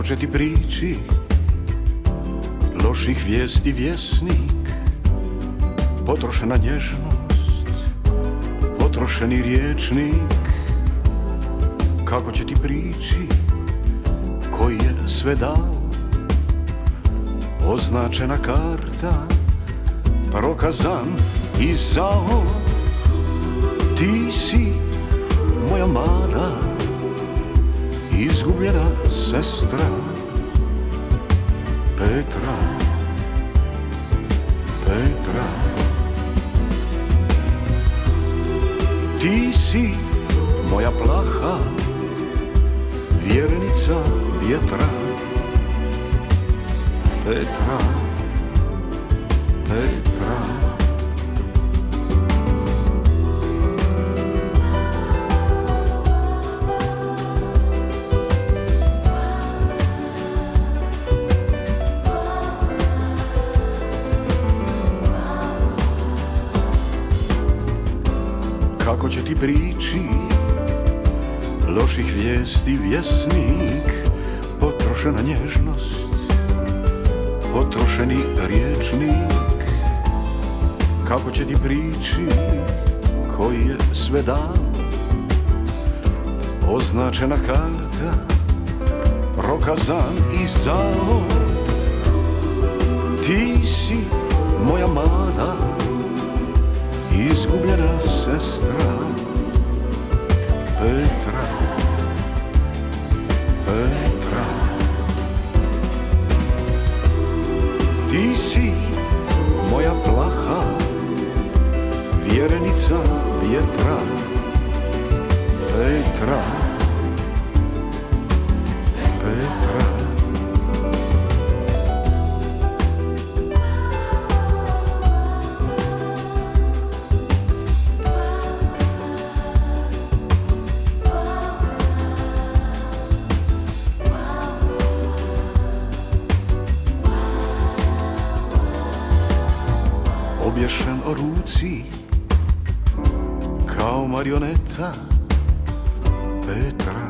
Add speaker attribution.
Speaker 1: Kako će ti prići loših vijesti vjesnik, potrošena nježnost, potrošeni riječnik. Kako će ti prići koji je sve dao, označena karta, prokazan i zao. Ti si moja mala izgubljena sestra Petra, Petra. Ti si moja plaha vjernica vjetra Petra, Petra. Kako će ti prići loših vijesti vjesnik, potrošena nježnost, potrošeni riječnik. Kako će ti prići koji je sve dao, označena karta, prokazan i zao. Ti si moja mala izgubljena sestra Petra, Petra. Ti si moja plaha vjerenica vjetra Petra, Petra. Obješen o ruci kao marioneta Petra,